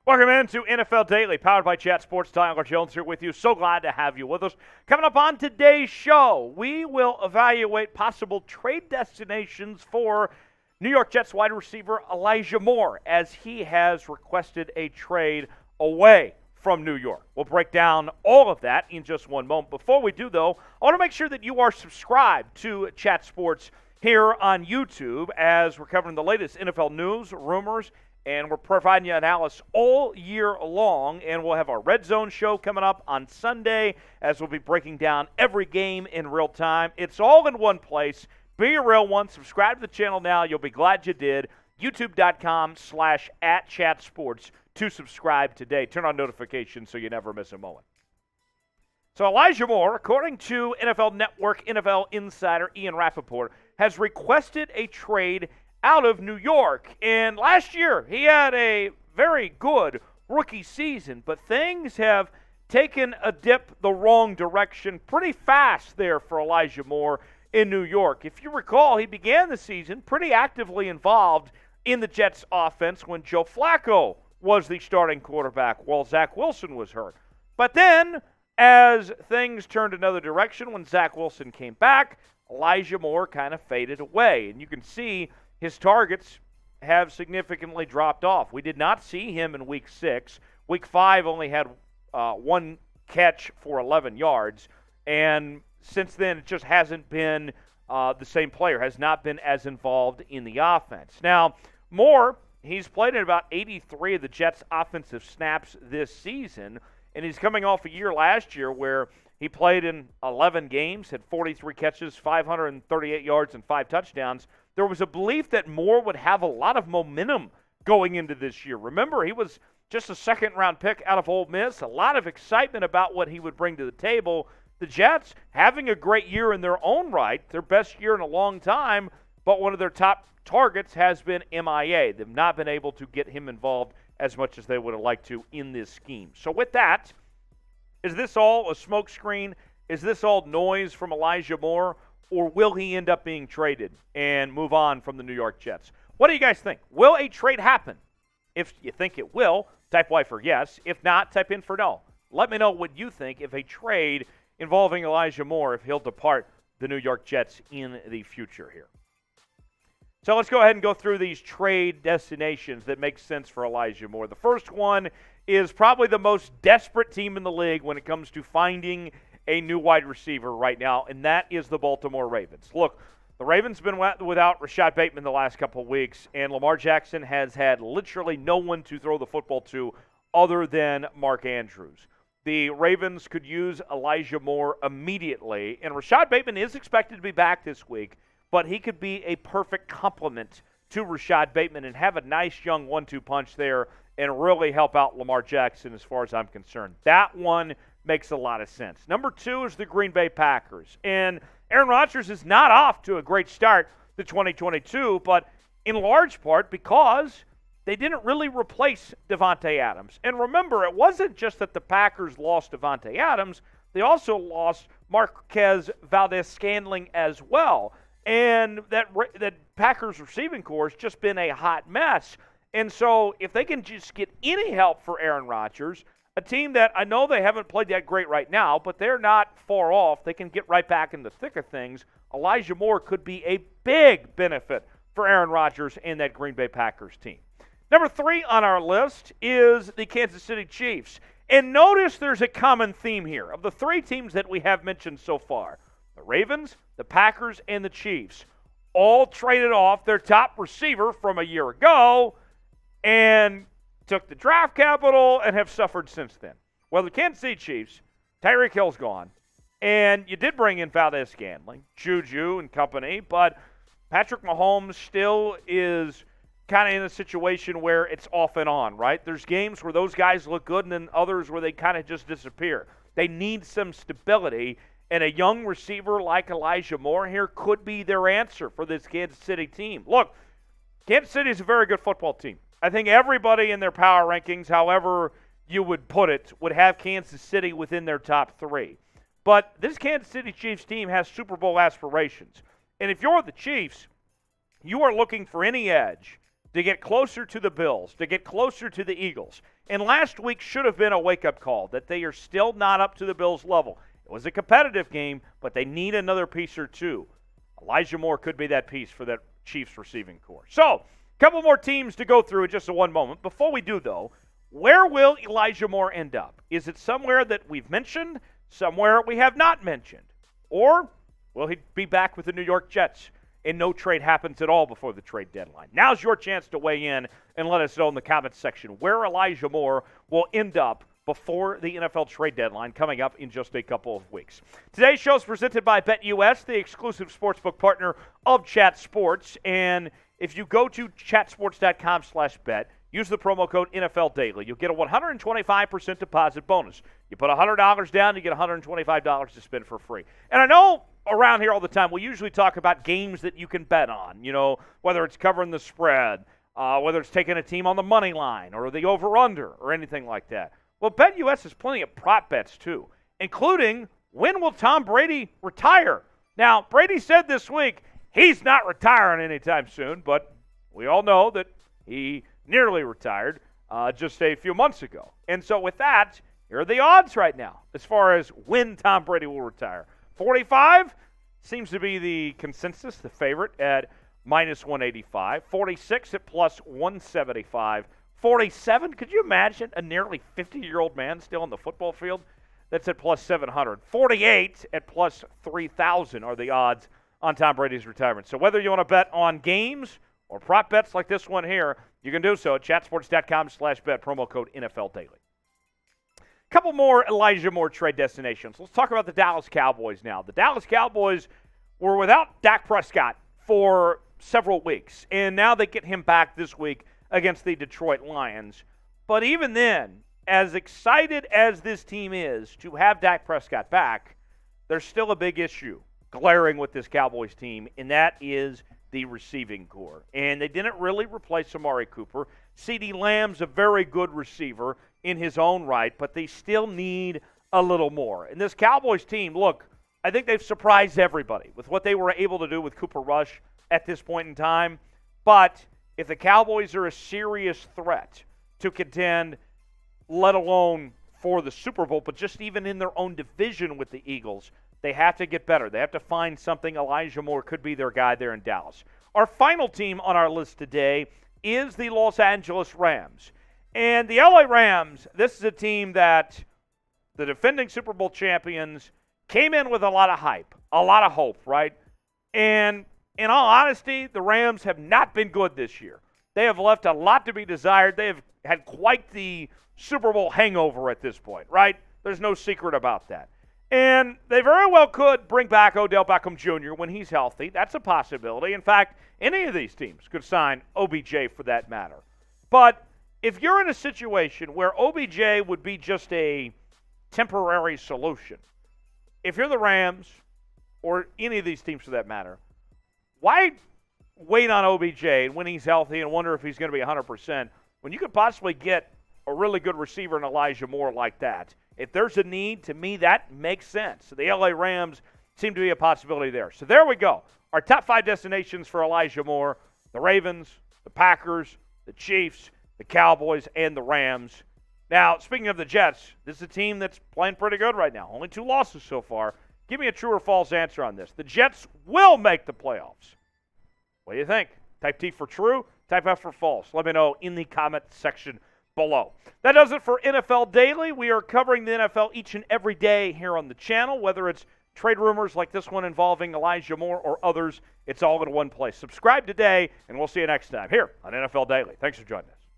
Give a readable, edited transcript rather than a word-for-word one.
Welcome into NFL Daily, powered by Chat Sports. Tyler Jones here with you. So glad to have you with us. Coming up on today's show, we will evaluate possible trade destinations for New York Jets wide receiver Elijah Moore, as he has requested a trade away from New York. We'll break down all of that in just one moment. Before we do, though, I want to make sure that you are subscribed to Chat Sports here on YouTube, as we're covering the latest NFL news, rumors, and we're providing you analysis all year long. And we'll have our Red Zone show coming up on Sunday, as we'll be breaking down every game in real time. It's all in one place. Be a real one. Subscribe to the channel now. You'll be glad you did. YouTube.com/@chatsports to subscribe today. Turn on notifications so you never miss a moment. So Elijah Moore, according to NFL Network NFL insider Ian Rapoport, has requested a trade out of New York. And last year, he had a very good rookie season, but things have taken a dip the wrong direction pretty fast there for Elijah Moore in New York. If you recall, he began the season pretty actively involved in the Jets offense when Joe Flacco was the starting quarterback while Zach Wilson was hurt. But then, as things turned another direction when Zach Wilson came back, Elijah Moore kind of faded away. And you can see his targets have significantly dropped off. We did not see him in Week 6. Week 5 only had one catch for 11 yards. And since then, it just hasn't been the same player, has not been as involved in the offense. Now, Moore, he's played in about 83 of the Jets' offensive snaps this season, and he's coming off a year last year where he played in 11 games, had 43 catches, 538 yards, and 5 touchdowns. There was a belief that Moore would have a lot of momentum going into this year. Remember, he was just a second-round pick out of Ole Miss. A lot of excitement about what he would bring to the table. The Jets having a great year in their own right, their best year in a long time, but one of their top targets has been MIA. They've not been able to get him involved as much as they would have liked to in this scheme. So with that, is this all a smokescreen? Is this all noise from Elijah Moore? Or will he end up being traded and move on from the New York Jets? What do you guys think? Will a trade happen? If you think it will, type Y for yes. If not, type in for no. Let me know what you think if a trade involving Elijah Moore, if he'll depart the New York Jets in the future here. So let's go ahead and go through these trade destinations that make sense for Elijah Moore. The first one is probably the most desperate team in the league when it comes to finding a new wide receiver right now, and that is the Baltimore Ravens. Look, the Ravens have been without Rashad Bateman the last couple of weeks, and Lamar Jackson has had literally no one to throw the football to other than Mark Andrews. The Ravens could use Elijah Moore immediately, and Rashad Bateman is expected to be back this week, but he could be a perfect complement to Rashad Bateman and have a nice young 1-2 punch there and really help out Lamar Jackson as far as I'm concerned. That one makes a lot of sense. Number 2 is the Green Bay Packers. And Aaron Rodgers is not off to a great start to 2022, but in large part because they didn't really replace Devontae Adams. And remember, it wasn't just that the Packers lost Devontae Adams, they also lost Marquez Valdez-Scantling as well. And that Packers receiving corps has just been a hot mess. And so if they can just get any help for Aaron Rodgers, a team that I know they haven't played that great right now, but they're not far off. They can get right back in the thick of things. Elijah Moore could be a big benefit for Aaron Rodgers and that Green Bay Packers team. Number 3 on our list is the Kansas City Chiefs. And notice there's a common theme here. Of the 3 teams that we have mentioned so far, the Ravens, the Packers, and the Chiefs all traded off their top receiver from a year ago and took the draft capital and have suffered since then. Well, the Kansas City Chiefs, Tyreek Hill's gone, and you did bring in Valdez-Scantling, Juju and company, but Patrick Mahomes still is kind of in a situation where it's off and on, right? There's games where those guys look good and then others where they kind of just disappear. They need some stability, and a young receiver like Elijah Moore here could be their answer for this Kansas City team. Look, Kansas City is a very good football team. I think everybody in their power rankings, however you would put it, would have Kansas City within their top 3. But this Kansas City Chiefs team has Super Bowl aspirations. And if you're the Chiefs, you are looking for any edge to get closer to the Bills, to get closer to the Eagles. And last week should have been a wake-up call that they are still not up to the Bills' level. It was a competitive game, but they need another piece or two. Elijah Moore could be that piece for that Chiefs receiving corps. So, a couple more teams to go through in just one moment. Before we do, though, where will Elijah Moore end up? Is it somewhere that we've mentioned, somewhere we have not mentioned? Or will he be back with the New York Jets and no trade happens at all before the trade deadline? Now's your chance to weigh in and let us know in the comments section where Elijah Moore will end up before the NFL trade deadline coming up in just a couple of weeks. Today's show is presented by BetUS, the exclusive sportsbook partner of Chat Sports. And if you go to chatsports.com/bet, use the promo code NFL Daily, you'll get a 125% deposit bonus. You put $100 down, you get $125 to spend for free. And I know around here all the time, we usually talk about games that you can bet on, whether it's covering the spread, whether it's taking a team on the money line or the over-under or anything like that. Well, BetUS has plenty of prop bets, too, including when will Tom Brady retire? Now, Brady said this week he's not retiring anytime soon, but we all know that he nearly retired just a few months ago. And so with that, here are the odds right now as far as when Tom Brady will retire. 45 seems to be the consensus, the favorite at minus 185. 46 at plus 175. 47, could you imagine a nearly 50-year-old man still on the football field? That's at plus 700. 48 at plus 3,000 are the odds on Tom Brady's retirement. So whether you want to bet on games or prop bets like this one here, you can do so at chatsports.com/bet, promo code NFL Daily. A couple more Elijah Moore trade destinations. Let's talk about the Dallas Cowboys now. The Dallas Cowboys were without Dak Prescott for several weeks, and now they get him back this week against the Detroit Lions. But even then, as excited as this team is to have Dak Prescott back, there's still a big issue glaring with this Cowboys team, and that is the receiving corps. And they didn't really replace Amari Cooper. CeeDee Lamb's a very good receiver in his own right, but they still need a little more. And this Cowboys team, look, I think they've surprised everybody with what they were able to do with Cooper Rush at this point in time. But if the Cowboys are a serious threat to contend, let alone for the Super Bowl, but just even in their own division with the Eagles, they have to get better. They have to find something. Elijah Moore could be their guy there in Dallas. Our final team on our list today is the Los Angeles Rams. And the LA Rams, this is a team that the defending Super Bowl champions came in with a lot of hype, a lot of hope, right? And in all honesty, the Rams have not been good this year. They have left a lot to be desired. They have had quite the Super Bowl hangover at this point, right? There's no secret about that. And they very well could bring back Odell Beckham Jr. when he's healthy. That's a possibility. In fact, any of these teams could sign OBJ for that matter. But if you're in a situation where OBJ would be just a temporary solution, if you're the Rams or any of these teams for that matter, why wait on OBJ and when he's healthy and wonder if he's going to be 100% when you could possibly get a really good receiver in Elijah Moore like that? If there's a need, to me, that makes sense. The LA Rams seem to be a possibility there. So there we go. Our top 5 destinations for Elijah Moore: the Ravens, the Packers, the Chiefs, the Cowboys, and the Rams. Now, speaking of the Jets, this is a team that's playing pretty good right now. Only 2 losses so far. Give me a true or false answer on this. The Jets will make the playoffs. What do you think? Type T for true, type F for false. Let me know in the comment section below. That does it for NFL Daily. We are covering the NFL each and every day here on the channel, whether it's trade rumors like this one involving Elijah Moore or others. It's all in one place. Subscribe today, and we'll see you next time here on NFL Daily. Thanks for joining us.